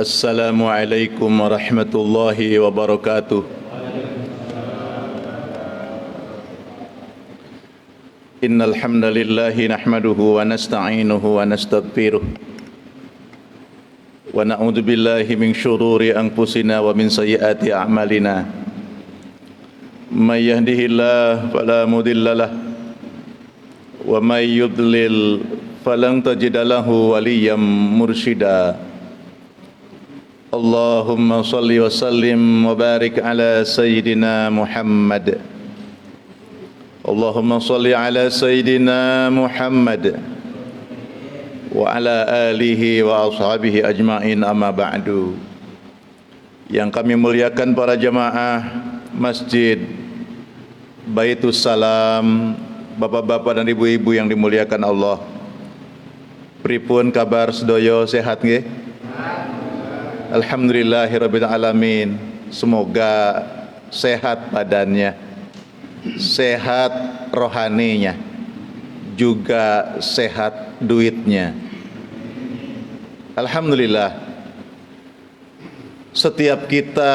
Assalamualaikum warahmatullahi wabarakatuh. Innal hamdalillahi nahmaduhu wa nasta'inuhu wa nastaghfiruh wa na'udzu billahi min syururi anfusina wa min sayyiati a'malina. May yahdihillahu fala mudhillalah wa may yudlil falan tajida lahu waliyyan mursyida. Allahumma salli wa sallim wa barik ala sayyidina Muhammad. Allahumma salli ala sayyidina Muhammad wa ala alihi wa ashabihi ajma'in, amma ba'du. Yang kami muliakan para jamaah Masjid Baitus Salam, bapak-bapak dan ibu-ibu yang dimuliakan Allah. Pripun kabar sedoyo, sehat nggih? Alhamdulillahirabbil alamin. Semoga sehat badannya, sehat rohaninya, juga sehat duitnya. Alhamdulillah. Setiap kita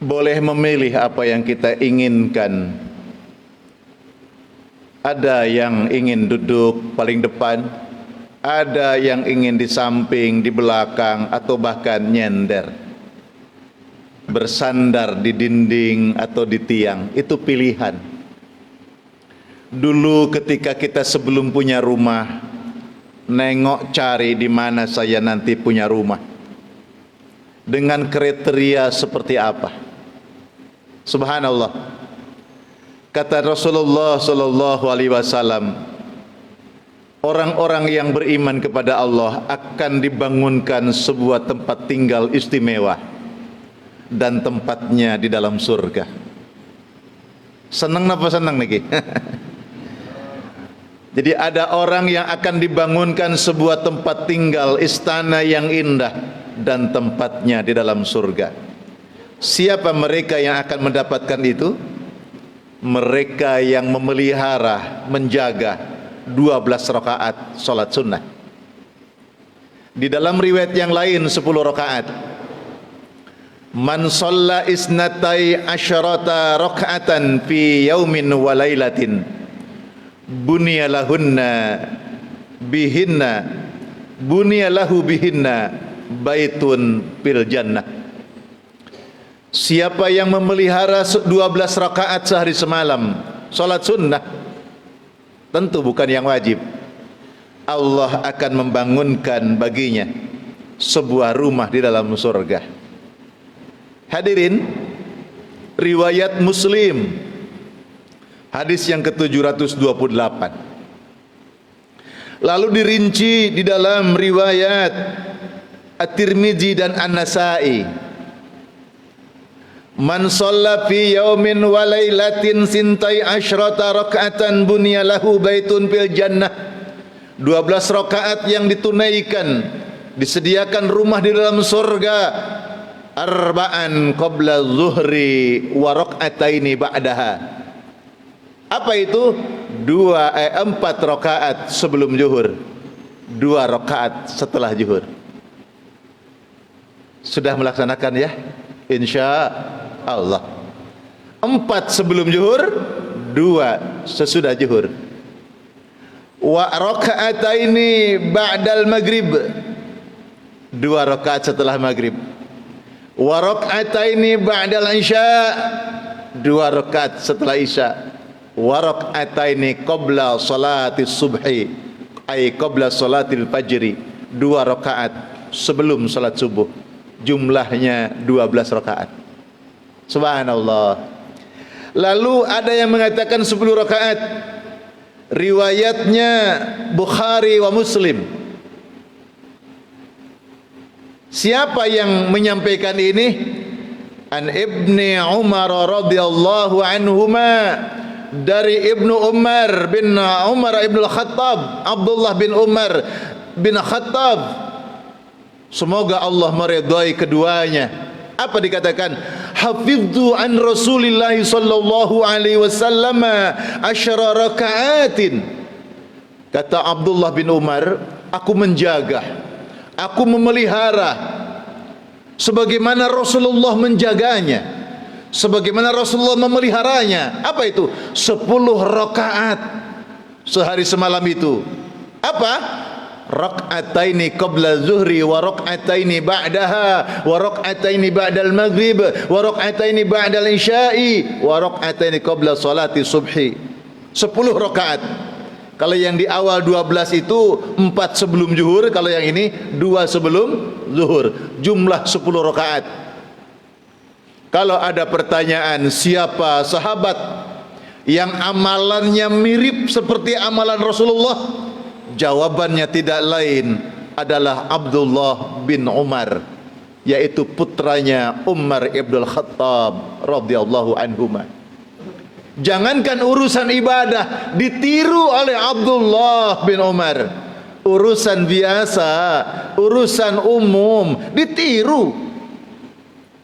boleh memilih apa yang kita inginkan. Ada yang ingin duduk paling depan, ada yang ingin di samping, di belakang, atau bahkan nyender, bersandar di dinding atau di tiang. Itu pilihan. Dulu ketika kita sebelum punya rumah, nengok cari di mana saya nanti punya rumah, dengan kriteria seperti apa. Subhanallah. Kata Rasulullah sallallahu alaihi wasallam, orang-orang yang beriman kepada Allah akan dibangunkan sebuah tempat tinggal istimewa, dan tempatnya di dalam surga. Senang napa senang niki? Jadi ada orang yang akan dibangunkan sebuah tempat tinggal, istana yang indah, dan tempatnya di dalam surga. Siapa mereka yang akan mendapatkan itu? Mereka yang memelihara, menjaga 12 rakaat salat sunnah. Di dalam riwayat yang lain 10 rakaat. Man shalla isnatai asyarata raka'atan fi yaumin wa lailatin bunya lahu bihinna baitun fil jannah. Siapa yang memelihara 12 rakaat sehari semalam salat sunnah, tentu bukan yang wajib, Allah akan membangunkan baginya sebuah rumah di dalam surga. Hadirin, riwayat Muslim, hadis yang ke-728. Lalu dirinci di dalam riwayat At-Tirmidzi dan An-Nasa'i. Man shalla fi yaumin wa lailatin sintai asyrata raka'atan bunya lahu baitun fil jannah. 12 rakaat yang ditunaikan, disediakan rumah di dalam surga. Arba'an qabla zuhri wa raka'ataini ba'daha. Apa itu? 4 rakaat sebelum zuhur, 2 rakaat setelah zuhur. Sudah melaksanakan ya? Insya Allah. 4 sebelum zuhur, 2 sesudah zuhur. Wa raka'ataini ba'dal maghrib, 2 rakaat setelah maghrib. Wa raka'ataini ba'dal isya, 2 rakaat setelah isya. Wa raka'ataini qabla salatis subhi, ay qabla salatil fajri, 2 rakaat sebelum salat subuh. Jumlahnya 12 rakaat. Subhanallah. Lalu ada yang mengatakan 10 rakaat. Riwayatnya Bukhari wa Muslim. Siapa yang menyampaikan ini? An Ibni Umar radhiyallahu anhuma, dari Ibnu Umar bin Umar ibn Khattab, Abdullah bin Umar bin Khattab, semoga Allah meridai keduanya. Apa dikatakan? Hafidzu an Rasulillah sallallahu alaihi wasallam 10 rakaatin. Kata Abdullah bin Umar, aku menjaga, aku memelihara sebagaimana Rasulullah menjaganya, sebagaimana Rasulullah memeliharanya. Apa itu? 10 rakaat sehari semalam itu. Apa? Rak'ataini qabla zuhri wa rak'ataini ba'daha wa rak'ataini ba'dal maghrib wa rak'ataini ba'dal isya'i wa rak'ataini qabla salati subhi. 10 rakaat. Kalau yang di awal 12 itu 4 sebelum zuhur, kalau yang ini 2 sebelum zuhur. Jumlah 10 rakaat. Kalau ada pertanyaan siapa sahabat yang amalannya mirip seperti amalan Rasulullah, jawabannya tidak lain adalah Abdullah bin Umar, yaitu putranya Umar ibn Khattab radhiyallahu anhuma. Jangankan urusan ibadah ditiru oleh Abdullah bin Umar, urusan biasa, urusan umum ditiru.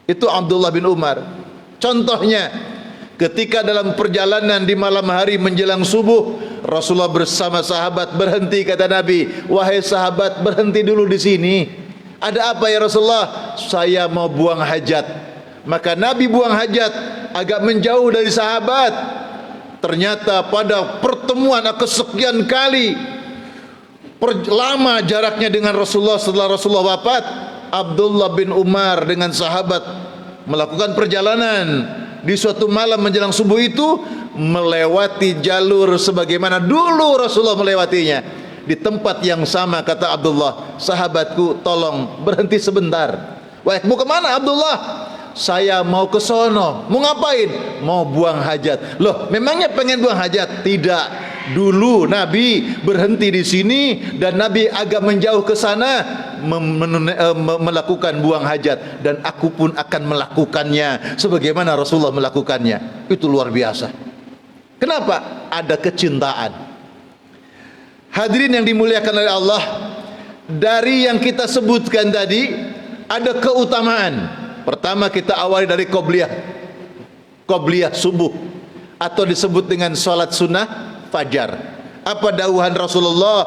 Itu Abdullah bin Umar. Contohnya, ketika dalam perjalanan di malam hari menjelang subuh, Rasulullah bersama sahabat berhenti, kata Nabi, wahai sahabat, berhenti dulu di sini. Ada apa ya Rasulullah? Saya mau buang hajat. Maka Nabi buang hajat agak menjauh dari sahabat. Ternyata pada pertemuan kesekian kali, lama jaraknya dengan Rasulullah setelah Rasulullah wafat, Abdullah bin Umar dengan sahabat melakukan perjalanan. Di suatu malam menjelang subuh itu melewati jalur sebagaimana dulu Rasulullah melewatinya. Di tempat yang sama, kata Abdullah, sahabatku tolong berhenti sebentar. Wah, mau kemana Abdullah? Saya mau ke sono. Mau ngapain? Mau buang hajat. Loh, memangnya pengen buang hajat? Tidak. Dulu Nabi berhenti di sini dan Nabi agak menjauh ke sana melakukan buang hajat, dan aku pun akan melakukannya sebagaimana Rasulullah melakukannya. Itu luar biasa. Kenapa? Ada kecintaan. Hadirin yang dimuliakan oleh Allah, dari yang kita sebutkan tadi ada keutamaan. Pertama, kita awali dari qobliyah subuh, atau disebut dengan salat sunnah fajar. Apa dawuhan Rasulullah?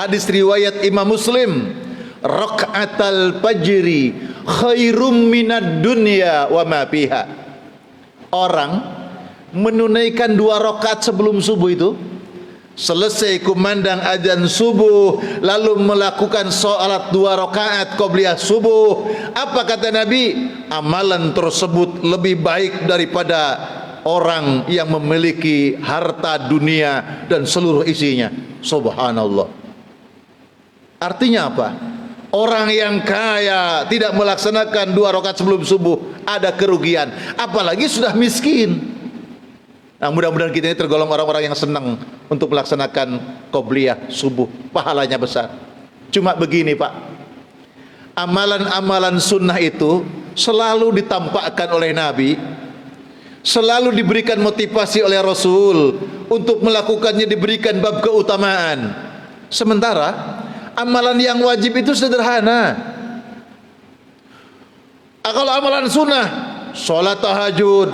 Hadis riwayat Imam Muslim, raka'atal fajri khairum minad dunya wa ma fiha. Orang menunaikan 2 rakaat sebelum subuh itu, selesai kumandang azan subuh, lalu melakukan salat 2 rakaat qobliyah subuh. Apa kata Nabi? Amalan tersebut lebih baik daripada orang yang memiliki harta dunia dan seluruh isinya. Subhanallah. Artinya apa? Orang yang kaya tidak melaksanakan 2 rakaat sebelum subuh, ada kerugian. Apalagi sudah miskin. Nah, mudah-mudahan kita ini tergolong orang-orang yang senang untuk melaksanakan qobliyah subuh, pahalanya besar. Cuma begini Pak, amalan-amalan sunnah itu selalu ditampakkan oleh Nabi, selalu diberikan motivasi oleh Rasul untuk melakukannya, diberikan bab keutamaan. Sementara amalan yang wajib itu sederhana. Kalau amalan sunnah, sholat tahajud,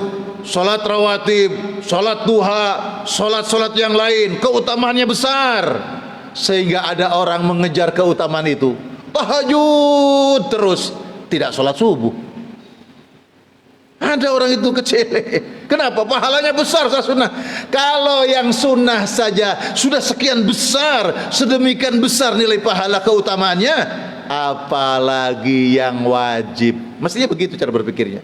sholat rawatib, sholat duha, sholat-sholat yang lain, keutamaannya besar, sehingga ada orang mengejar keutamaan itu, tahajud terus, tidak sholat subuh. Ada orang itu kecil. Kenapa? Pahalanya besar sunnah. Kalau yang sunnah saja sudah sekian besar, sedemikian besar nilai pahala keutamaannya, apalagi yang wajib. Mestinya begitu cara berpikirnya.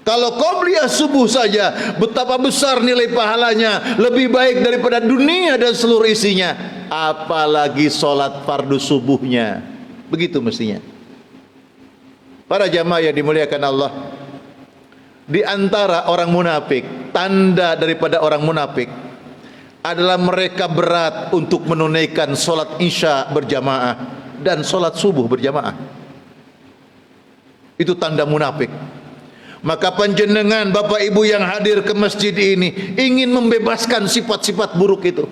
Kalau qobliyah subuh saja betapa besar nilai pahalanya, lebih baik daripada dunia dan seluruh isinya, apalagi sholat fardu subuhnya. Begitu mestinya. Para jamaah yang dimuliakan Allah, di antara orang munafik, tanda daripada orang munafik adalah mereka berat untuk menunaikan sholat isya berjamaah dan sholat subuh berjamaah. Itu tanda munafik. Maka panjenengan Bapak Ibu yang hadir ke masjid ini ingin membebaskan sifat-sifat buruk itu.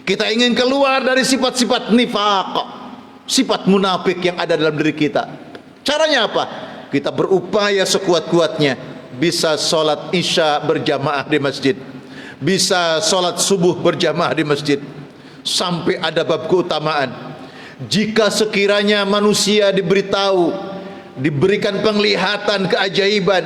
Kita ingin keluar dari sifat-sifat nifaq, sifat munafik yang ada dalam diri kita. Caranya apa? Kita berupaya sekuat-kuatnya bisa sholat isya berjamaah di masjid, bisa sholat subuh berjamaah di masjid, sampai ada bab keutamaan. Jika sekiranya manusia diberitahu, diberikan penglihatan keajaiban,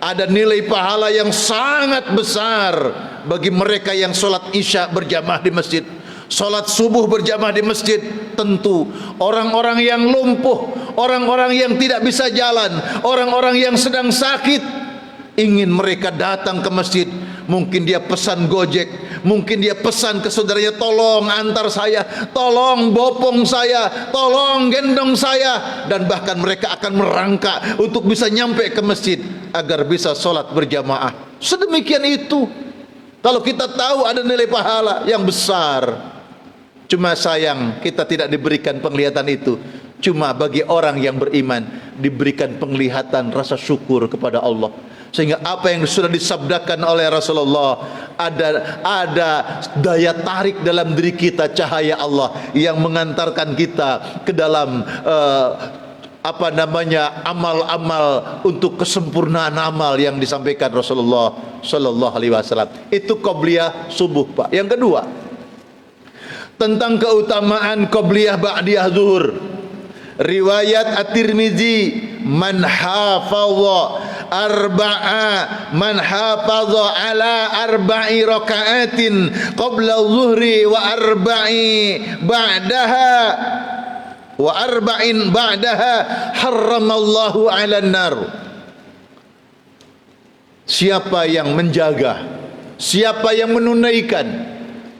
ada nilai pahala yang sangat besar bagi mereka yang sholat isya berjamaah di masjid, sholat subuh berjamaah di masjid. Tentu orang-orang yang lumpuh, orang-orang yang tidak bisa jalan, orang-orang yang sedang sakit, ingin mereka datang ke masjid. Mungkin dia pesan Gojek, mungkin dia pesan ke saudaranya, tolong antar saya, tolong bopong saya, tolong gendong saya, dan bahkan mereka akan merangkak untuk bisa nyampe ke masjid agar bisa sholat berjamaah. Sedemikian itu. Kalau kita tahu ada nilai pahala yang besar, cuma sayang kita tidak diberikan penglihatan itu. Cuma bagi orang yang beriman diberikan penglihatan rasa syukur kepada Allah, sehingga apa yang sudah disabdakan oleh Rasulullah, ada daya tarik dalam diri kita, cahaya Allah yang mengantarkan kita ke dalam amal-amal untuk kesempurnaan amal yang disampaikan Rasulullah Sallallahu Alaihi Wasallam. Itu qobliyah subuh, Pak. Yang kedua, tentang keutamaan qobliyah ba'diyah zuhur. Riwayat At-Tirmizi, man hafadha ala arba'i raka'atin qabla zuhri wa arba'in ba'daha harramallahu 'alan nar. Siapa yang menjaga, siapa yang menunaikan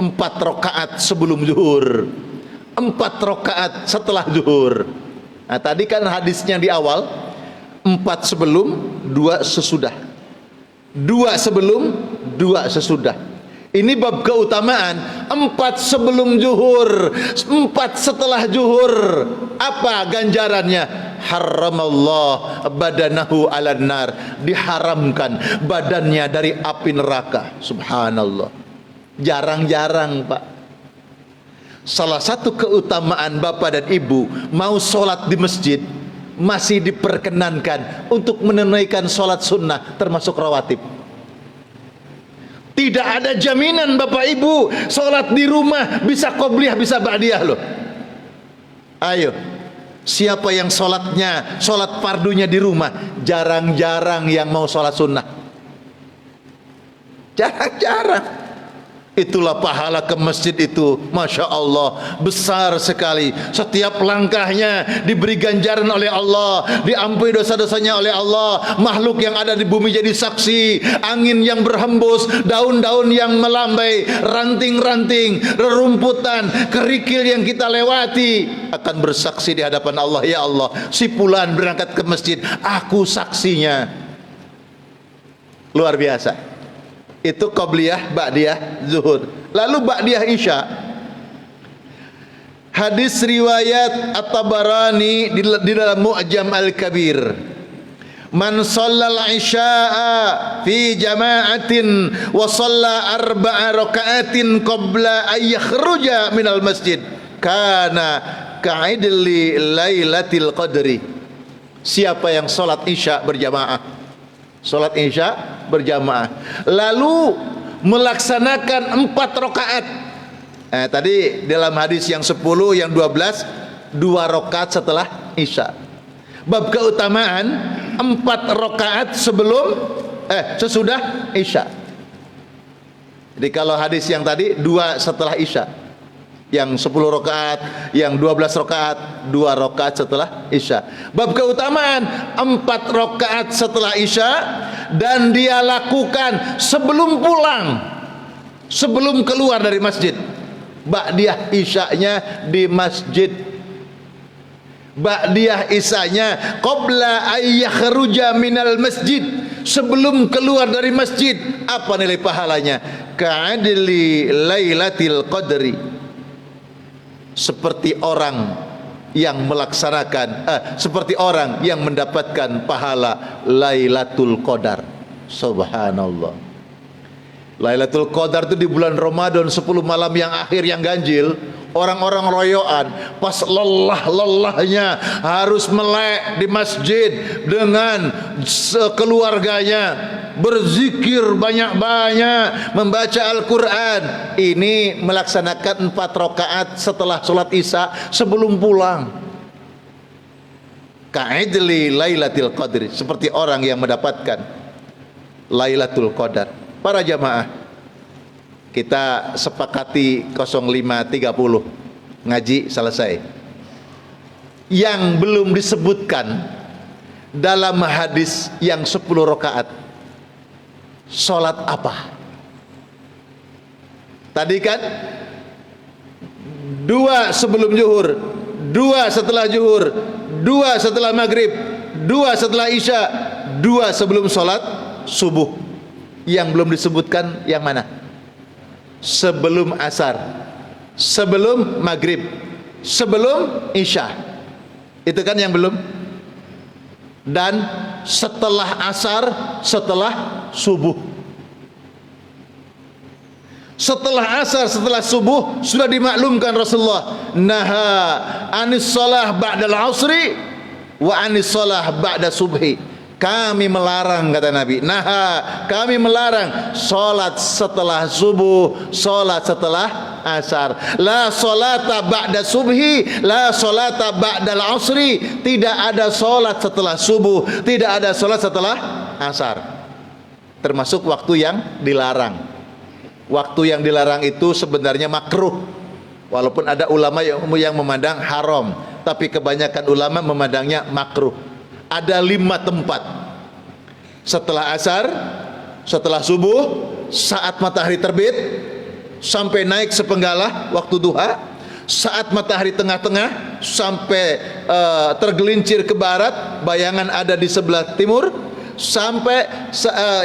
4 rakaat sebelum zuhur, 4 rakaat setelah zuhur. Nah, tadi kan hadisnya di awal 4 sebelum, 2 sesudah. 2 sebelum, 2 sesudah. Ini bab keutamaan 4 sebelum zuhur, 4 setelah zuhur. Apa ganjarannya? Haramallah badanahu 'alan nar. Diharamkan badannya dari api neraka. Subhanallah. Jarang-jarang, Pak. Salah satu keutamaan bapak dan ibu mau sholat di masjid, masih diperkenankan untuk menunaikan sholat sunnah termasuk rawatib. Tidak ada jaminan bapak ibu sholat di rumah bisa qobliyah bisa ba'diyah loh. Ayo, siapa yang sholat fardunya di rumah? Jarang-jarang yang mau sholat sunnah, jarang-jarang. Itulah pahala ke masjid itu, Masya Allah, besar sekali. Setiap langkahnya diberi ganjaran oleh Allah, diampuni dosa-dosanya oleh Allah. Makhluk yang ada di bumi jadi saksi, angin yang berhembus, daun-daun yang melambai, ranting-ranting, rerumputan, kerikil yang kita lewati akan bersaksi di hadapan Allah. Ya Allah, si fulan berangkat ke masjid, aku saksinya. Luar biasa. Itu qobliyah ba'diyah zuhur. Lalu ba'diyah isya, hadis riwayat At-Tabarani di dalam Mu'jam Al-Kabir, man shallal isya'a fi jama'atin wa shalla 4 raka'atin qabla an yakhruja minal masjid kana ka'idli lailatul qadri. Siapa yang salat isya berjamaah, salat isya berjamaah, lalu melaksanakan 4 rakaat. Tadi dalam hadis yang 10, yang 12, 2 rakaat setelah isya. Bab keutamaan 4 rakaat sesudah isya. Jadi kalau hadis yang tadi 2 setelah isya, yang 10 rakaat, yang 12 rakaat, 2 rakaat setelah isya. Bab keutamaan 4 rakaat setelah isya, dan dia lakukan sebelum pulang, sebelum keluar dari masjid. Ba'diyah isya'nya di masjid, ba'diyah isya'nya qabla ayyakhruja minal masjid, sebelum keluar dari masjid. Apa nilai pahalanya? Ka'adli lailatul qadri. Seperti orang yang melaksanakan seperti orang yang mendapatkan pahala Lailatul Qadar. Subhanallah. Lailatul Qadar itu di bulan Ramadan, 10 malam yang akhir yang ganjil. Orang-orang royoan pas lelah-lelahnya harus melek di masjid dengan keluarganya, berzikir banyak-banyak, membaca Al-Quran. Ini melaksanakan 4 rakaat setelah sholat Isya sebelum pulang. Ka'idli Lailatul Qadri, seperti orang yang mendapatkan Lailatul Qadar. Para jamaah, kita sepakati 05.30 ngaji selesai. Yang belum disebutkan dalam hadis yang 10 rakaat, sholat apa? Tadi kan 2 sebelum zuhur, 2 setelah zuhur, 2 setelah maghrib, 2 setelah isya, 2 sebelum sholat subuh. Yang belum disebutkan yang mana? Sebelum asar, sebelum maghrib, sebelum isya. Itu kan yang belum. Dan setelah asar, setelah subuh. Setelah asar, setelah subuh sudah dimaklumkan Rasulullah, naha anis salah ba'dal asri wa anis salah ba'da subhi. Kami melarang, kata Nabi, naha, kami melarang salat setelah subuh, salat setelah asar. La salata ba'da subhi, la salata ba'dal asri. Tidak ada salat setelah subuh, tidak ada salat setelah asar. Termasuk waktu yang dilarang. Waktu yang dilarang itu sebenarnya makruh, walaupun ada ulama yang memandang haram, tapi kebanyakan ulama memandangnya makruh. Ada 5 tempat: setelah asar, setelah subuh, saat matahari terbit sampai naik sepenggalah waktu duha, saat matahari tengah-tengah sampai tergelincir ke barat, bayangan ada di sebelah timur, sampai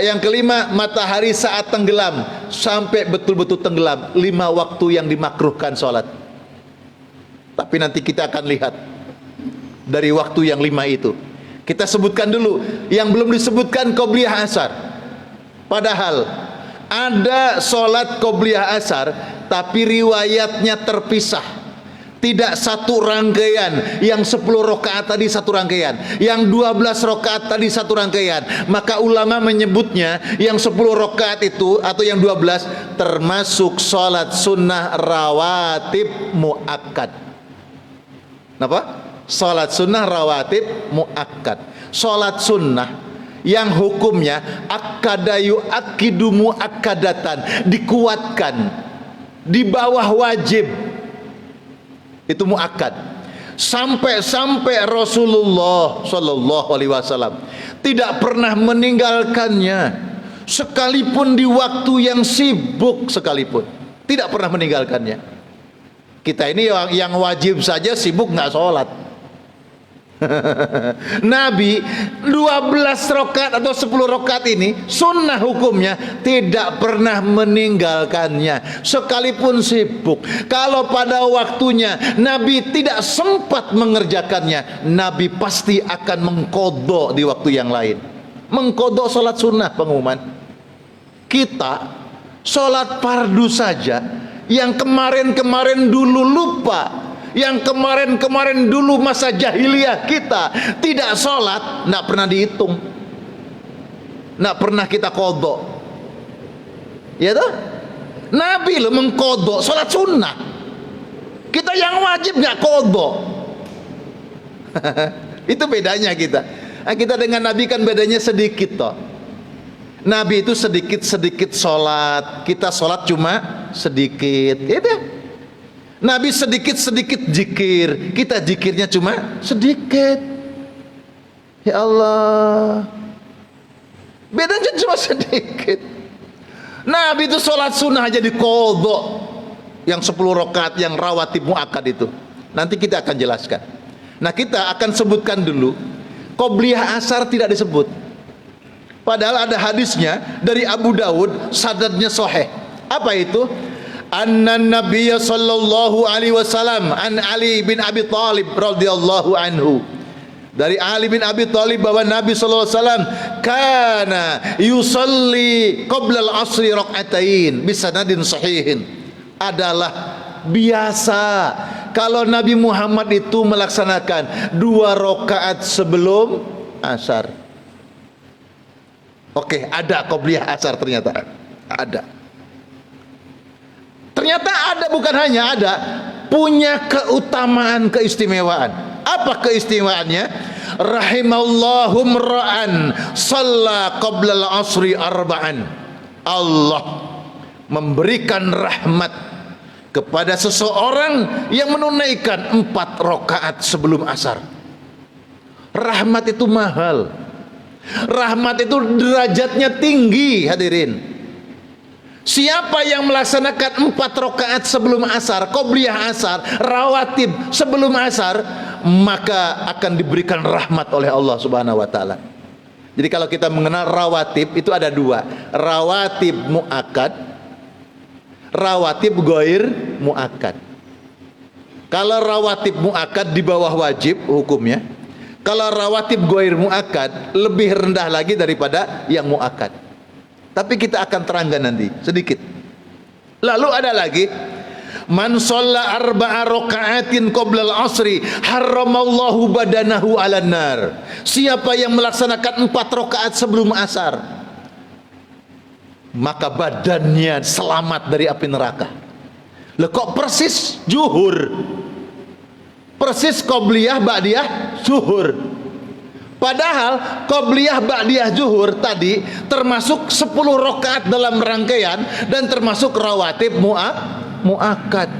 yang kelima matahari saat tenggelam sampai betul-betul tenggelam. 5 waktu yang dimakruhkan sholat. Tapi nanti kita akan lihat dari waktu yang 5 itu. Kita sebutkan dulu yang belum disebutkan qobliyah asar. Padahal ada sholat qobliyah asar, tapi riwayatnya terpisah, tidak satu rangkaian. Yang 10 rakaat tadi satu rangkaian, yang 12 rakaat tadi satu rangkaian. Maka ulama menyebutnya yang 10 rakaat itu atau yang 12 termasuk sholat sunnah rawatib muakkad. Kenapa? Sholat sunnah rawatib muakkad. Sholat sunnah yang hukumnya akkadayu akidu muakkadatan, dikuatkan di bawah wajib, itu muakkad. Sampai Rasulullah Shallallahu Alaihi Wasallam tidak pernah meninggalkannya, sekalipun di waktu yang sibuk sekalipun tidak pernah meninggalkannya. Kita ini yang wajib saja sibuk nggak sholat. Nabi 12 rakaat atau 10 rakaat ini sunnah hukumnya tidak pernah meninggalkannya sekalipun sibuk. Kalau pada waktunya Nabi tidak sempat mengerjakannya, Nabi pasti akan mengkodok di waktu yang lain. Mengkodok sholat sunnah. Pengumuman kita sholat fardu saja yang kemarin-kemarin dulu lupa, yang kemarin-kemarin dulu masa jahiliyah kita tidak sholat, tidak pernah dihitung, tidak pernah kita kodok, ya toh? Nabi loh mengkodok sholat sunnah, kita yang wajib nggak kodok. Itu bedanya kita. Nah, kita dengan Nabi kan bedanya sedikit toh. Nabi itu sedikit-sedikit sholat, kita sholat cuma sedikit, itu. Nabi sedikit-sedikit zikir, kita zikirnya cuma sedikit. Ya Allah, bedanya cuma sedikit. Nabi itu sholat sunnah aja dikodok, yang 10 rakaat yang rawatib muakkad itu. Nanti kita akan jelaskan. Nah, kita akan sebutkan dulu qobliyah asar tidak disebut, padahal ada hadisnya dari Abu Dawud, sanadnya sahih. Apa itu? Anna Nabiyya sallallahu alaihi wasallam an Ali bin Abi Thalib radhiyallahu anhu, dari Ali bin Abi Thalib bahwa Nabi sallallahu alaihi wasallam kana yusalli qabla al-asri rak'atain bisanadin sahihin, adalah biasa kalau Nabi Muhammad itu melaksanakan 2 rakaat sebelum asar. Oke, ada qobliyah asar ternyata. Ada. Ternyata ada, bukan hanya ada, punya keutamaan, keistimewaan. Apa keistimewaannya? Rahimallahu mra'an shalla qabla al-asri arba'an. Allah memberikan rahmat kepada seseorang yang menunaikan 4 rakaat sebelum asar. Rahmat itu mahal. Rahmat itu derajatnya tinggi, hadirin. Siapa yang melaksanakan 4 rakaat sebelum asar, qobliyah asar, rawatib sebelum asar, maka akan diberikan rahmat oleh Allah Subhanahu wa taala. Jadi kalau kita mengenal rawatib itu ada 2, rawatib muakkad, rawatib ghair muakkad. Kalau rawatib muakkad di bawah wajib hukumnya. Kalau rawatib ghair muakkad lebih rendah lagi daripada yang muakkad. Tapi kita akan terangkan nanti sedikit. Lalu ada lagi, man shalla arba'a raka'atin qabla al-'asri harramallahu badanahu 'alan nar. Siapa yang melaksanakan 4 rakaat sebelum asar, maka badannya selamat dari api neraka. Lah kok persis zuhur? Persis qobliyah ba'diyah zuhur. Padahal qobliyah ba'diyah zuhur tadi termasuk 10 rakaat dalam rangkaian dan termasuk rawatib muakkad.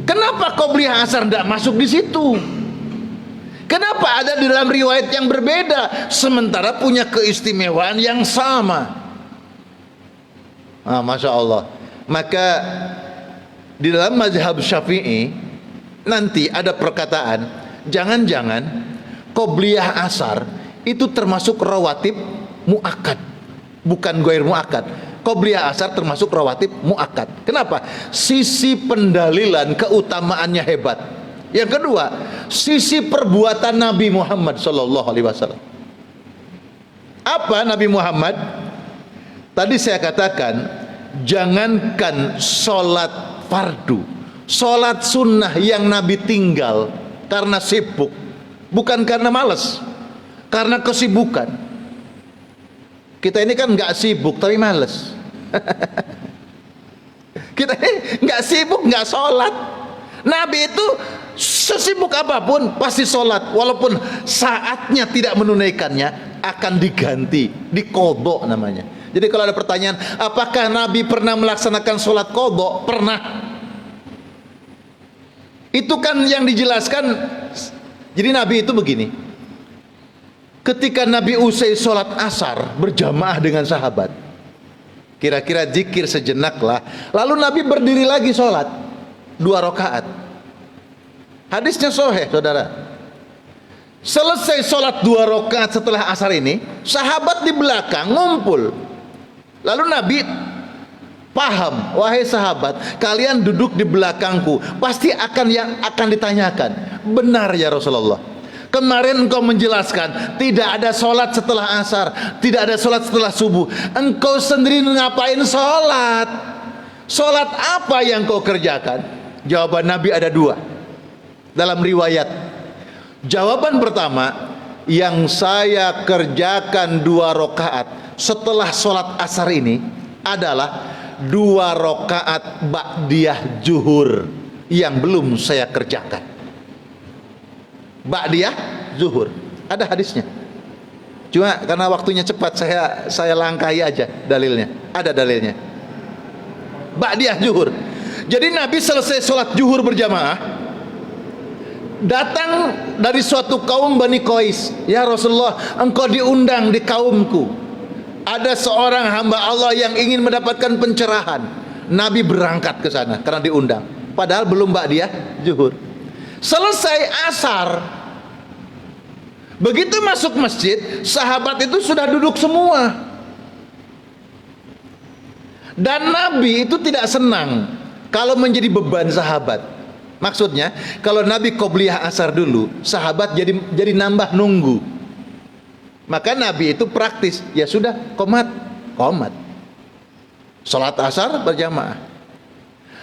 Kenapa qobliyah asar tidak masuk di situ? Kenapa ada di dalam riwayat yang berbeda sementara punya keistimewaan yang sama? Masya Allah. Maka di dalam mazhab Syafi'i nanti ada perkataan, jangan-jangan qobliyah asar itu termasuk rawatib muakkad, bukan ghair muakkad. Qobliyah asar termasuk rawatib muakkad. Kenapa? Sisi pendalilan keutamaannya hebat. Yang kedua, sisi perbuatan Nabi Muhammad sallallahu alaihi wasallam. Apa Nabi Muhammad? Tadi saya katakan, jangankan sholat fardu, sholat sunnah yang Nabi tinggal karena sibuk, bukan karena malas, karena kesibukan. Kita ini kan nggak sibuk tapi malas. Kita ini nggak sibuk, nggak sholat. Nabi itu sesibuk apapun pasti sholat, walaupun saatnya tidak menunaikannya akan diganti, diqodho namanya. Jadi kalau ada pertanyaan, apakah Nabi pernah melaksanakan sholat qodho? Pernah. Itu kan yang dijelaskan. Jadi Nabi itu begini, ketika Nabi usai sholat asar berjamaah dengan sahabat, kira-kira zikir sejenak lah, lalu Nabi berdiri lagi sholat 2 rakaat. Hadisnya sahih, saudara. Selesai sholat 2 rakaat setelah asar ini, sahabat di belakang ngumpul. Lalu Nabi paham, wahai sahabat, kalian duduk di belakangku, pasti akan ditanyakan, benar ya Rasulullah, kemarin engkau menjelaskan tidak ada sholat setelah asar, tidak ada sholat setelah subuh, engkau sendiri ngapain sholat? Sholat apa yang kau kerjakan? Jawaban Nabi ada 2 dalam riwayat. Jawaban pertama, yang saya kerjakan 2 rakaat setelah sholat asar ini adalah 2 rakaat ba'diyah zuhur yang belum saya kerjakan. Ba'diyah zuhur, ada hadisnya. Cuma karena waktunya cepat, saya langkahi aja dalilnya. Ada dalilnya. Ba'diyah zuhur. Jadi Nabi selesai sholat zuhur berjamaah, datang dari suatu kaum Bani Qais. Ya Rasulullah, engkau diundang di kaumku. Ada seorang hamba Allah yang ingin mendapatkan pencerahan. Nabi berangkat ke sana karena diundang. Padahal belum ba'diyah zuhur. Selesai asar, begitu masuk masjid, sahabat itu sudah duduk semua. Dan Nabi itu tidak senang kalau menjadi beban sahabat. Maksudnya, kalau Nabi qobliyah asar dulu, sahabat jadi nambah nunggu. Maka Nabi itu praktis, ya sudah, qomat. Salat asar berjamaah.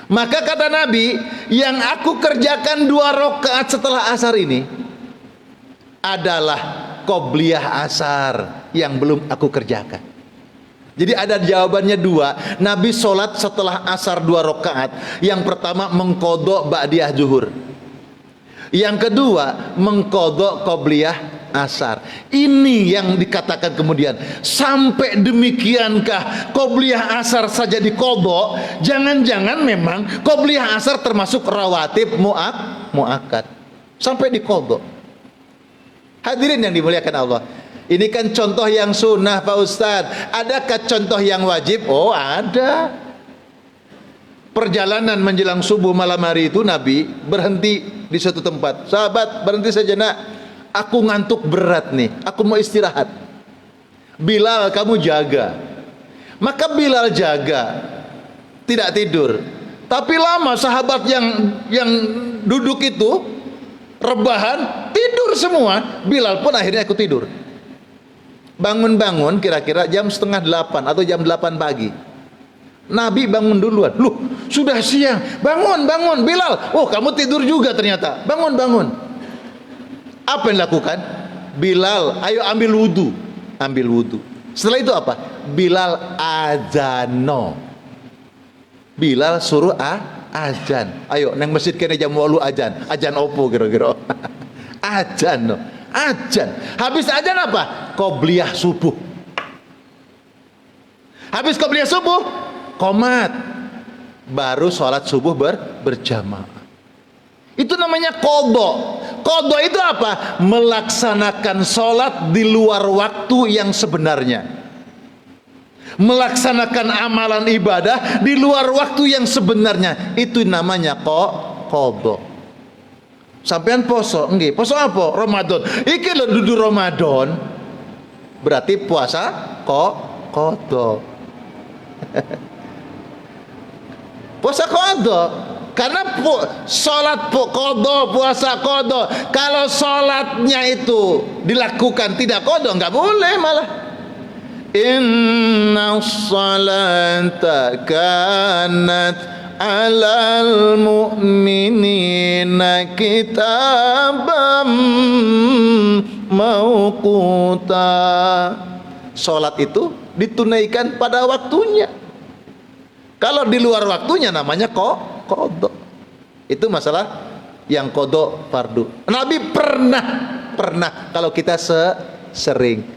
Maka kata Nabi, yang aku kerjakan 2 rakaat setelah asar ini adalah qobliyah asar yang belum aku kerjakan. Jadi ada jawabannya dua. Nabi sholat setelah asar 2 rakaat. Yang pertama mengkodok ba'diyah zuhur. Yang kedua mengkodok qobliyah asar. Ini yang dikatakan kemudian, sampai demikiankah qobliyah asar saja dikodok? Jangan-jangan memang qobliyah asar termasuk rawatib muakkad sampai dikodok. Hadirin yang dimuliakan Allah, ini kan contoh yang sunnah Pak Ustadz. Adakah contoh yang wajib? Oh ada. Perjalanan menjelang subuh malam hari itu Nabi berhenti di suatu tempat. Sahabat, berhenti sejenak, aku ngantuk berat nih, aku mau istirahat. Bilal, kamu jaga. Maka Bilal jaga, tidak tidur. Tapi lama sahabat yang duduk itu rebahan tidur semua. Bilal pun akhirnya ikut tidur. Bangun-bangun kira-kira jam 7:30 atau jam 8 pagi. Nabi bangun duluan. Loh, sudah siang. Bangun, bangun Bilal. Oh, kamu tidur juga ternyata. Bangun, bangun. Apa yang dilakukan? Bilal, ayo ambil wudu. Ambil wudu. Setelah itu apa? Bilal azano. Bilal suruh azan. Ayo neng masjid kene jam 8 azan. Azan opo kira-kira? Azan no. Azan. Habis azan apa? Qobliyah subuh. Habis qobliyah subuh, qomat. Baru sholat subuh berjamaah. Itu namanya qadha. Qadha itu apa? Melaksanakan sholat di luar waktu yang sebenarnya. Melaksanakan amalan ibadah di luar waktu yang sebenarnya. Itu namanya qadha. Sampean poso, nggih. Poso apa? Ramadan. Iki lho dudu Ramadan. Berarti puasa qadha. Puasa qadha. Karena sholat qadha, puasa qadha. Kalau sholatnya itu dilakukan tidak qadha, nggak boleh malah. Inna sholata kanat alal mu'minina kitabam mauquta. Sholat itu ditunaikan pada waktunya. Kalau di luar waktunya namanya qadha. Itu masalah yang qadha fardu. Nabi pernah kalau kita sering.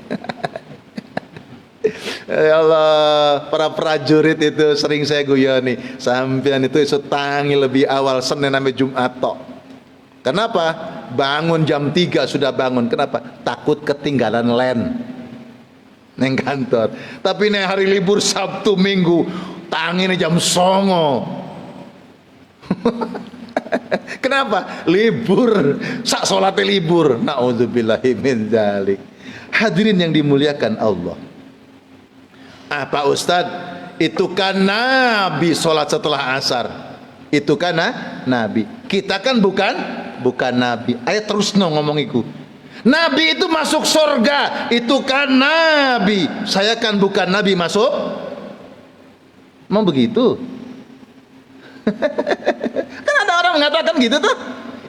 Ya Allah, para prajurit itu sering saya guyoni. Sampean itu iso tangi lebih awal Senin sampai Jumat tok. Kenapa? Bangun jam 3 sudah bangun. Kenapa? Takut ketinggalan neng kantor. Tapi nih hari libur Sabtu Minggu tangi nih jam 09. Kenapa? Libur. Sak salatnya libur. Nauzubillahi min dzalik. Hadirin yang dimuliakan Allah. Pak Ustadz, itu kan Nabi sholat setelah asar. Itu kan Nabi. Kita kan bukan Nabi. Ayo terus ngomongiku. Nabi itu masuk surga. Itu kan Nabi. Saya kan bukan Nabi masuk. Mau begitu? Kan ada orang mengatakan gitu tuh.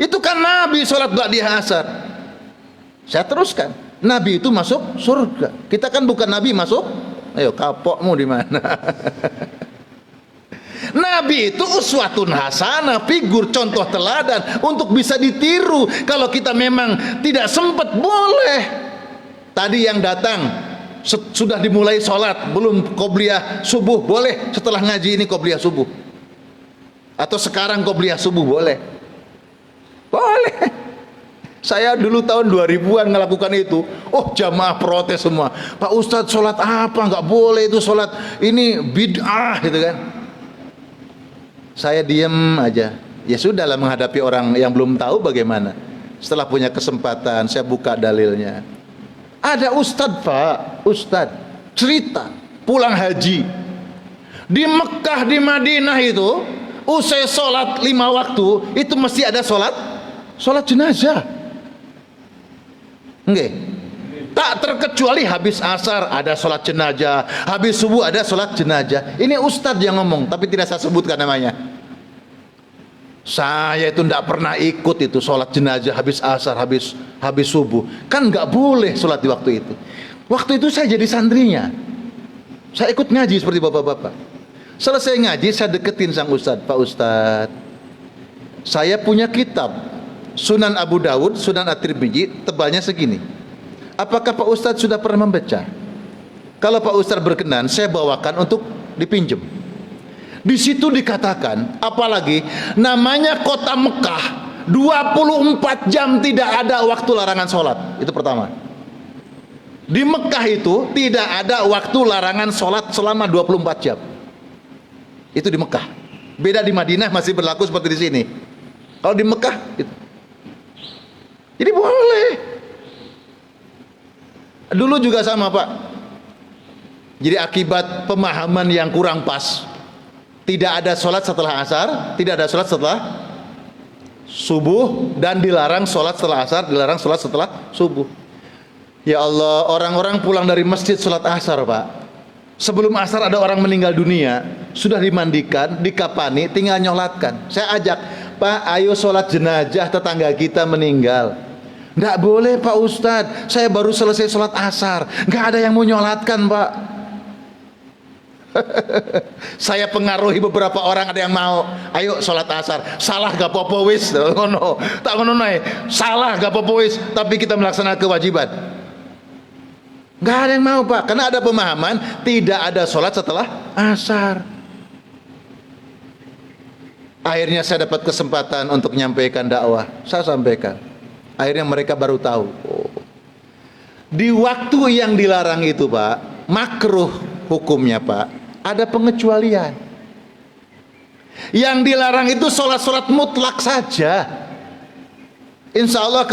Itu kan Nabi sholat ba'diyah asar. Saya teruskan. Nabi itu masuk surga. Kita kan bukan Nabi masuk. Ayo kapokmu di mana? Nabi itu uswatun hasanah, figur contoh teladan untuk bisa ditiru. Kalau kita memang tidak sempat, boleh. Tadi yang datang sudah dimulai sholat, belum qobliyah subuh, boleh setelah ngaji ini qobliyah subuh. Atau sekarang qobliyah subuh, boleh. Boleh. Saya dulu tahun 2000-an melakukan itu. Oh, jamaah protes semua. Pak Ustadz, sholat apa? Nggak boleh itu sholat. Ini bid'ah gitu kan. Saya diem aja. Ya sudahlah, menghadapi orang yang belum tahu bagaimana. Setelah punya kesempatan, saya buka dalilnya. Ada ustadz Pak, ustadz cerita pulang haji di Mekah, di Madinah itu usai sholat 5 waktu itu mesti ada sholat jenazah. Nggih. Tak terkecuali habis asar ada sholat jenazah, habis subuh ada sholat jenazah. Ini ustadz yang ngomong, tapi tidak saya sebutkan namanya. Saya itu tidak pernah ikut itu sholat jenazah habis asar, habis subuh. Kan nggak boleh sholat di waktu itu. Waktu itu saya jadi santrinya. Saya ikut ngaji seperti bapak-bapak. Selesai ngaji saya deketin sang ustadz. Pak Ustadz, saya punya kitab Sunan Abu Dawud, Sunan At-Tirmidzi, tebalnya segini. Apakah Pak Ustadz sudah pernah membaca? Kalau Pak Ustadz berkenan, saya bawakan untuk dipinjem. Di situ dikatakan, apalagi namanya kota Mekah, 24 jam tidak ada waktu larangan sholat. Itu pertama. Di Mekah itu tidak ada waktu larangan sholat selama 24 jam. Itu di Mekah. Beda di Madinah, masih berlaku seperti di sini. Kalau di Mekah itu. Jadi boleh. Dulu juga sama, Pak. Jadi akibat pemahaman yang kurang pas, tidak ada sholat setelah asar, tidak ada sholat setelah subuh, dan dilarang sholat setelah asar, dilarang sholat setelah subuh. Ya Allah, orang-orang pulang dari masjid sholat asar, Pak. Sebelum asar ada orang meninggal dunia, sudah dimandikan, dikapani, tinggal nyolatkan. Saya ajak, Pak, ayo sholat jenazah tetangga kita meninggal. Nggak boleh Pak Ustadz, saya baru selesai sholat asar, nggak ada yang mau nyolatkan, Pak. Saya pengaruhi beberapa orang, ada yang mau, ayo sholat asar. Salah gak apa-apa wis, ngono. Tak ngono nae. Salah gak apa-apa wis, tapi kita melaksanakan kewajiban. Gak ada yang mau, Pak, karena ada pemahaman tidak ada sholat setelah asar. Akhirnya saya dapat kesempatan untuk menyampaikan dakwah. Saya sampaikan. Akhirnya mereka baru tahu. Di waktu yang dilarang itu, Pak, makruh hukumnya, Pak, ada pengecualian. Yang dilarang itu sholat-sholat mutlak saja. Insya Allah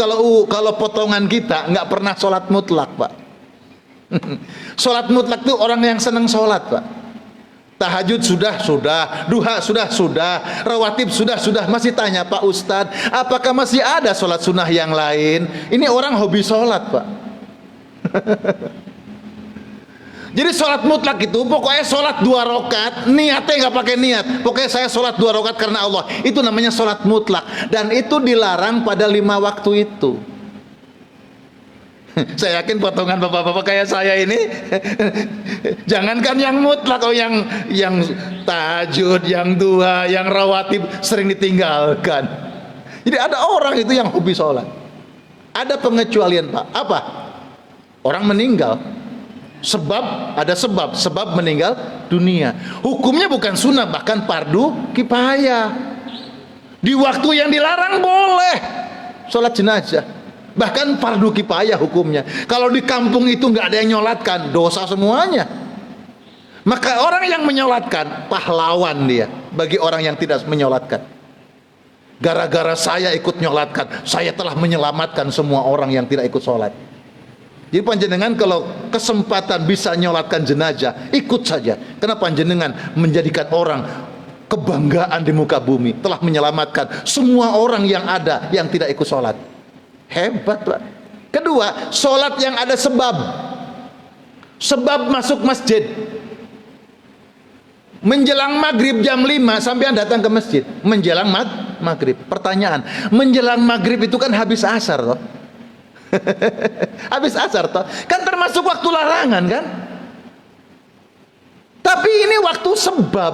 kalau potongan kita nggak pernah sholat mutlak, Pak. Sholat mutlak itu orang yang senang sholat, Pak. Tahajud sudah, duha sudah, rawatib sudah. Masih tanya, Pak Ustadz, apakah masih ada sholat sunnah yang lain? Ini orang hobi sholat, Pak. Jadi sholat mutlak itu pokoknya sholat 2 rakaat, niatnya nggak pakai niat. Pokoknya saya sholat 2 rakaat karena Allah. Itu namanya sholat mutlak, dan itu dilarang pada 5 waktu itu. Saya yakin potongan bapak-bapak kayak saya ini, jangankan yang mutlak, yang tahajud, yang duha, yang rawatib sering ditinggalkan. Jadi ada orang itu yang hobi sholat. Ada pengecualian, Pak. Apa? Orang meninggal. Ada sebab meninggal dunia. Hukumnya bukan sunnah, bahkan fardu kifayah. Di waktu yang dilarang boleh sholat jenazah, bahkan fardu kifayah hukumnya. Kalau di kampung itu nggak ada yang nyolatkan, dosa semuanya. Maka orang yang menyolatkan, pahlawan dia bagi orang yang tidak menyolatkan. Gara-gara saya ikut nyolatkan, saya telah menyelamatkan semua orang yang tidak ikut sholat. Jadi panjenengan kalau kesempatan bisa nyolatkan jenazah, ikut saja. Karena panjenengan menjadikan orang kebanggaan di muka bumi, telah menyelamatkan semua orang yang ada yang tidak ikut sholat. Hebat, Pak. Kedua, sholat yang ada sebab. Sebab masuk masjid. Menjelang maghrib jam 5 sampai datang ke masjid. Menjelang maghrib. Pertanyaan, menjelang maghrib itu kan habis asar, toh? Habis asar toh, kan termasuk waktu larangan kan. Tapi ini waktu sebab.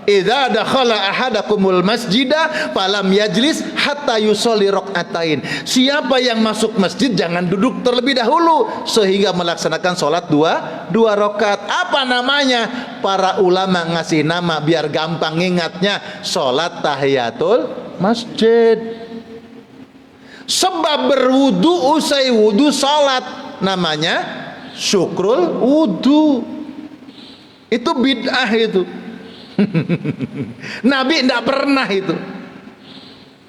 Idza dakhala ahadakumul masjida falam yajlis hatta yusolli rakaatain. Siapa yang masuk masjid jangan duduk terlebih dahulu sehingga melaksanakan sholat 2 rakaat. Apa namanya? Para ulama ngasih nama biar gampang ingatnya, sholat tahiyatul masjid. Sebab berwudu usai wudu salat, namanya syukrul wudu. Itu bid'ah itu. Nabi tidak pernah itu.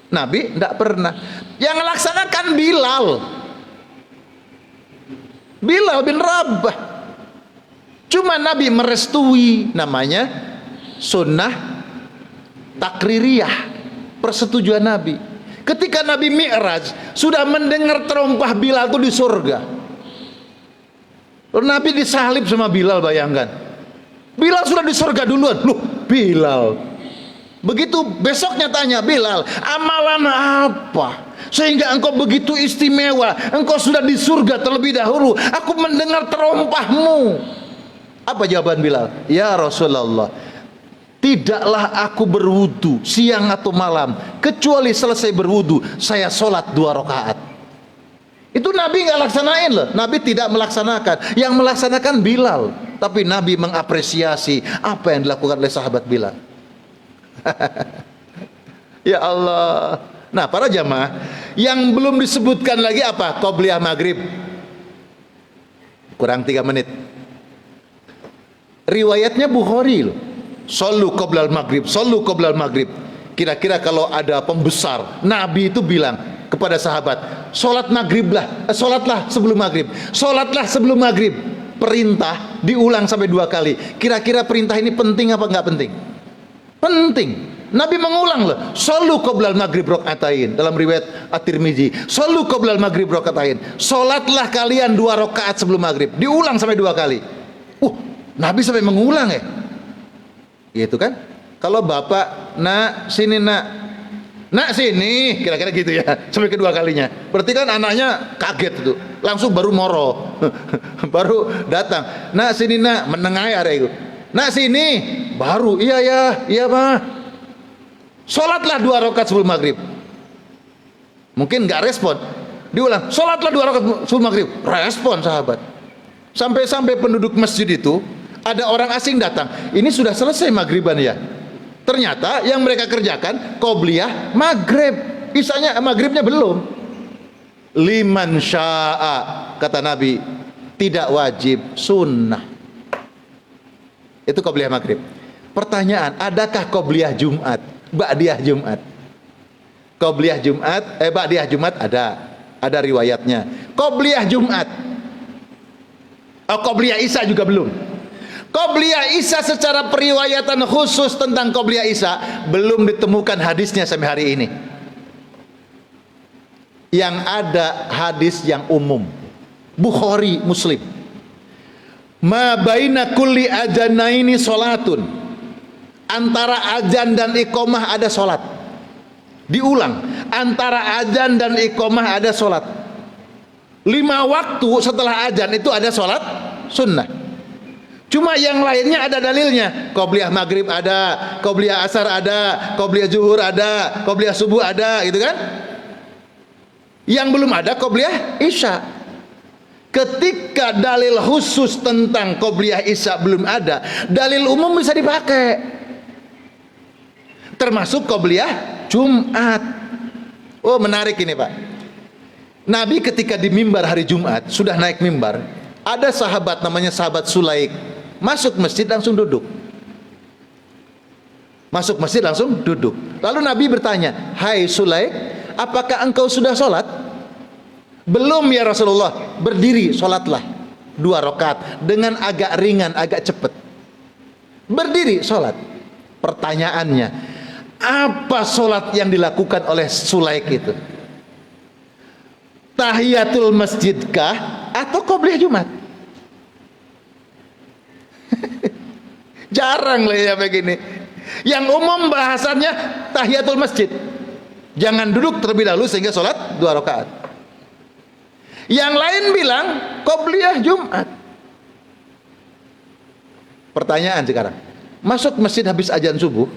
Nabi tidak pernah. Yang melaksanakan Bilal bin Rabah. Cuma Nabi merestui, namanya sunnah takririyah, persetujuan Nabi. Ketika Nabi Mi'raj sudah mendengar terompah Bilal itu di surga. Lalu Nabi disalib sama Bilal, bayangkan. Bilal sudah di surga duluan. Loh, Bilal Begitu besoknya tanya Bilal, amalan apa sehingga engkau begitu istimewa? Engkau sudah di surga terlebih dahulu. Aku mendengar terompahmu. Apa jawaban Bilal? Ya Rasulullah, tidaklah aku berwudu siang atau malam kecuali selesai berwudu saya sholat 2 rakaat. Itu Nabi nggak laksanain loh. Nabi tidak melaksanakan. Yang melaksanakan Bilal. Tapi Nabi mengapresiasi apa yang dilakukan oleh sahabat Bilal. Ya Allah. Nah, para jamaah, yang belum disebutkan lagi apa? Qobliyah maghrib. Kurang 3 menit. Riwayatnya Bukhari loh. Sallu qoblal maghrib, sallu qoblal maghrib. Kira-kira kalau ada pembesar, Nabi itu bilang kepada sahabat, sholat maghriblah, sholatlah sebelum maghrib, sholatlah sebelum maghrib. Perintah diulang sampai 2 kali. Kira-kira perintah ini penting apa enggak penting? Penting. Nabi mengulang loh, sallu qoblal maghrib rakaatain, dalam riwayat At-Tirmizi, sallu qoblal maghrib rakaatain, sholatlah kalian 2 rakaat sebelum maghrib. Diulang sampai 2 kali. Nabi sampai mengulang ya. Gitu kan? Kalau bapak, nak sini nak sini, kira-kira gitu ya, sampai kedua kalinya. Berarti kan anaknya kaget itu, langsung baru moro, baru datang. Nak sini nak, menengai ada itu. Nak sini, baru iya mah. Sholatlah 2 rakaat sebelum maghrib. Mungkin nggak respon, diulang. Sholatlah 2 rakaat sebelum maghrib. Respon sahabat. Sampai-sampai penduduk masjid itu ada orang asing datang. Ini sudah selesai maghriban ya. Ternyata yang mereka kerjakan qobliyah maghrib. Isanya maghribnya belum. Liman sya'a, kata Nabi, tidak wajib, sunnah. Itu qobliyah maghrib. Pertanyaan, adakah qobliyah Jumat, ba'diyah Jumat? Qobliyah Jumat, ba'diyah Jumat ada riwayatnya. Qobliyah Jumat, qobliyah Isya juga belum. Qobliyah Isya secara periwayatan khusus tentang Qobliyah Isya belum ditemukan hadisnya sampai hari ini. Yang ada hadis yang umum, Bukhari, Muslim. Ma baina kulli adanaini sholatun. Antara azan dan iqamah ada sholat. Diulang, antara azan dan iqamah ada sholat. 5 waktu setelah azan itu ada sholat sunnah. Cuma yang lainnya ada dalilnya. Qobliyah maghrib ada, qobliyah asar ada, qobliyah zuhur ada, qobliyah subuh ada, gitu kan? Yang belum ada qobliyah isya. Ketika dalil khusus tentang qobliyah isya belum ada, dalil umum bisa dipakai. Termasuk qobliyah Jumat. Oh, menarik ini, Pak. Nabi ketika di mimbar hari Jumat, sudah naik mimbar, ada sahabat namanya sahabat Sulaik. Masuk masjid langsung duduk. Masuk masjid langsung duduk. Lalu Nabi bertanya, "Hai Sulaik, apakah engkau sudah sholat?" "Belum ya Rasulullah." "Berdiri, sholatlah 2 rakaat dengan agak ringan, agak cepat." Berdiri, sholat. Pertanyaannya, apa sholat yang dilakukan oleh Sulaik itu? Tahiyatul masjidkah atau qobliyah Jumat? Jarang lah ya begini. Yang umum bahasannya tahiyatul masjid. Jangan duduk terlebih dahulu sehingga sholat 2 rakaat. Yang lain bilang qobliyah Jumat. Pertanyaan sekarang, masuk masjid habis azan subuh,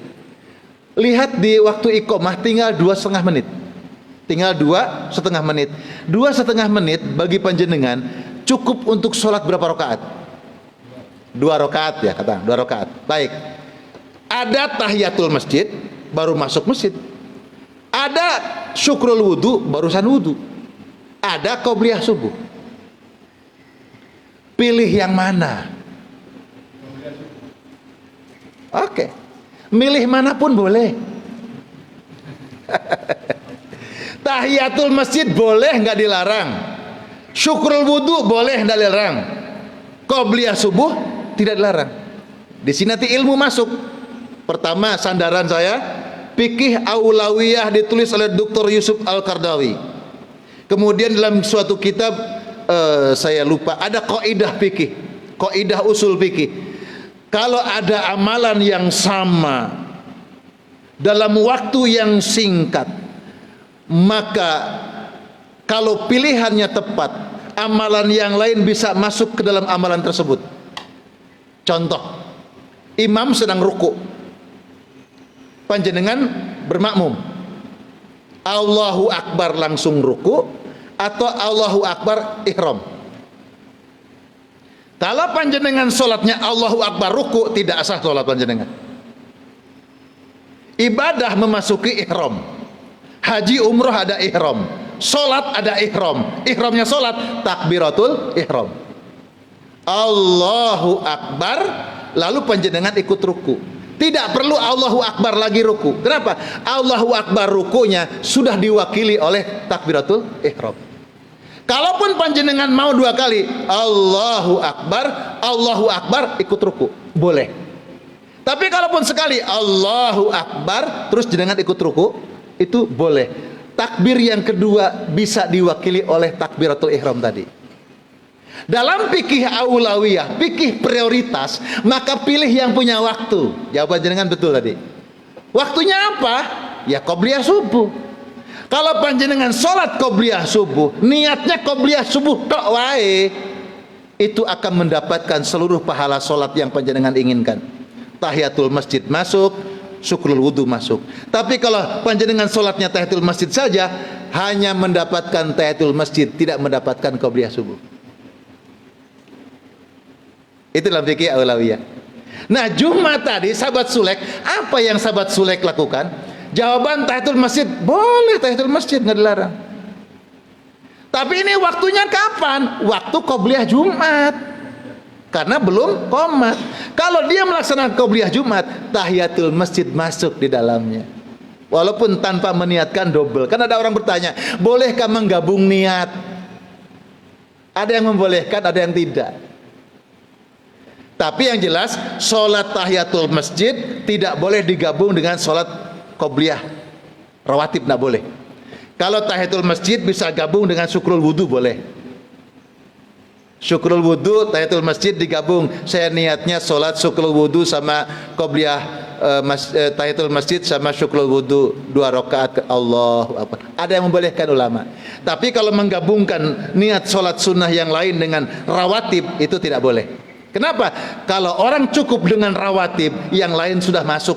lihat di waktu iqamah tinggal 2,5 menit. Tinggal 2,5 menit. 2,5 menit bagi panjenengan cukup untuk sholat berapa rakaat? 2 rakaat ya, kata 2 rakaat. Baik. Ada tahiyatul masjid baru masuk masjid. Ada syukrul wudu barusan wudu. Ada qobliyah subuh. Pilih yang mana? Oke. Milih manapun boleh. Tahiyatul masjid boleh, nggak dilarang. Syukrul wudu boleh, nggak dilarang. Qobliyah subuh tidak dilarang. Di sini nanti ilmu masuk. Pertama, sandaran saya, Fikih Aulawiyah ditulis oleh Dr. Yusuf Al-Qardawi. Kemudian dalam suatu kitab saya lupa, ada kaidah fikih, kaidah usul fikih. Kalau ada amalan yang sama dalam waktu yang singkat, maka kalau pilihannya tepat, amalan yang lain bisa masuk ke dalam amalan tersebut. Contoh, imam sedang ruku, panjenengan bermakmum, Allahu Akbar langsung ruku atau Allahu Akbar ihram. Kalau panjenengan solatnya Allahu Akbar ruku, tidak sah solat panjenengan. Ibadah memasuki ihram. Haji umroh ada ihram, solat ada ihram. Ihramnya solat takbiratul ihram, Allahu Akbar, lalu panjenengan ikut ruku. Tidak perlu Allahu Akbar lagi ruku. Kenapa? Allahu Akbar rukunya sudah diwakili oleh takbiratul ihram. Kalaupun panjenengan mau 2 kali Allahu Akbar ikut ruku, boleh. Tapi kalaupun sekali Allahu Akbar terus jenengan ikut ruku, itu boleh. Takbir yang kedua bisa diwakili oleh takbiratul ihram tadi. Dalam fikih aulawiyah, fikih prioritas, maka pilih yang punya waktu. Jawaban jenengan betul tadi. Waktunya apa? Ya qobliyah subuh. Kalau panjenengan sholat qobliyah subuh, niatnya qobliyah subuh tok wae, itu akan mendapatkan seluruh pahala sholat yang panjenengan inginkan. Tahiyatul masjid masuk, syukrul wudu masuk. Tapi kalau panjenengan sholatnya tahiyatul masjid saja, hanya mendapatkan tahiyatul masjid, tidak mendapatkan qobliyah subuh. Itu dalam fikih aulawiyah. Nah, Jumat tadi sahabat Sulek, apa yang sahabat Sulek lakukan? Jawaban tahiyatul masjid, boleh tahiyatul masjid, nggak dilarang. Tapi ini waktunya kapan? Waktu qobliyah Jumat, karena belum qomat. Kalau dia melaksanakan qobliyah Jumat, tahiyatul masjid masuk di dalamnya, walaupun tanpa meniatkan double. Kan ada orang bertanya, bolehkah menggabung niat? Ada yang membolehkan, ada yang tidak. Tapi yang jelas, sholat tahiyatul masjid tidak boleh digabung dengan sholat qobliyah rawatib, tidak boleh. Kalau tahiyatul masjid bisa gabung dengan syukrul wudu, boleh. Syukrul wudu, tahiyatul masjid digabung. Saya niatnya sholat syukrul wudu sama qobliyah tahiyatul masjid sama syukrul wudu 2 rakaat, Allahu Akbar. Ada yang membolehkan ulama. Tapi kalau menggabungkan niat sholat sunnah yang lain dengan rawatib, itu tidak boleh. Kenapa? Kalau orang cukup dengan rawatib, yang lain sudah masuk.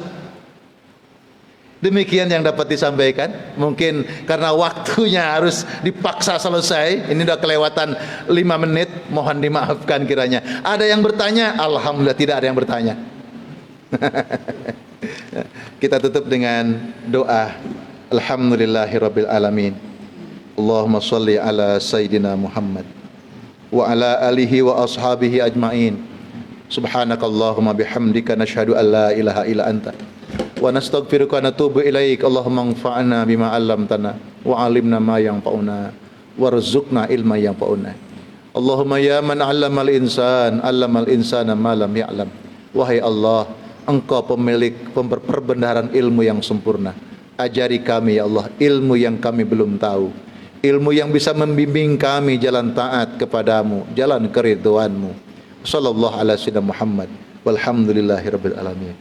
Demikian yang dapat disampaikan. Mungkin karena waktunya harus dipaksa selesai, ini sudah kelewatan 5 menit, mohon dimaafkan kiranya. Ada yang bertanya? Alhamdulillah tidak ada yang bertanya. Kita tutup dengan doa. Alhamdulillahirabbil alamin. Allahumma shalli ala sayyidina Muhammad wa ala alihi wa ashabihi ajmain. Subhanakallahumma bihamdika nashhadu an la ilaha illa anta wa nastaghfiruka wa natubu ilaik. Allahumma anfa'na bima 'allamtana wa 'allimna ma yanfa'una warzuqna ilma yanfa'una. Allahumma ya man 'allamal insan 'allamal insana ma lam ya'lam. Wahai Allah, Engkau pemilik perbendaharaan ilmu yang sempurna. Ajari kami ya Allah ilmu yang kami belum tahu, ilmu yang bisa membimbing kami jalan taat kepadamu, jalan keridhoanmu. Sallallahu ala sayyidina Muhammad walhamdulillahirabbil alamin.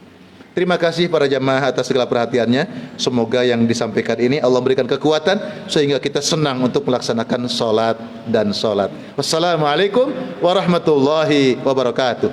Terima kasih para jamaah atas segala perhatiannya. Semoga yang disampaikan ini Allah berikan kekuatan sehingga kita senang untuk melaksanakan salat dan salat. Wassalamualaikum warahmatullahi wabarakatuh.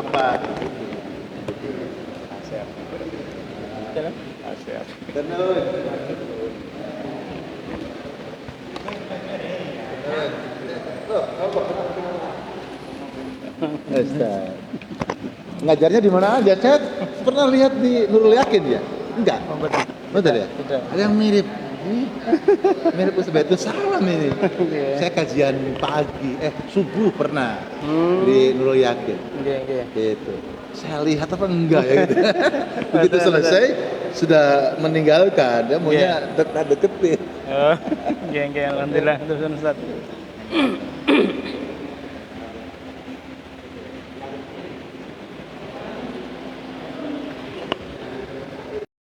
apa. Siap. Siap. Ustaz. Ngajarnya di mana aja? Saya pernah lihat di Nurul Yakin ya? Enggak. Betul ya? Tidak. Ada yang mirip. Mirip Ustaz Baitul Salam ini. Saya kajian pagi, subuh pernah di Nurul Yakin. Gitu. Saya lihat apa enggak ya gitu. Begitu selesai sudah meninggalkan, dia maunya deketin. Oh, alhamdulillah. Terus Ustaz.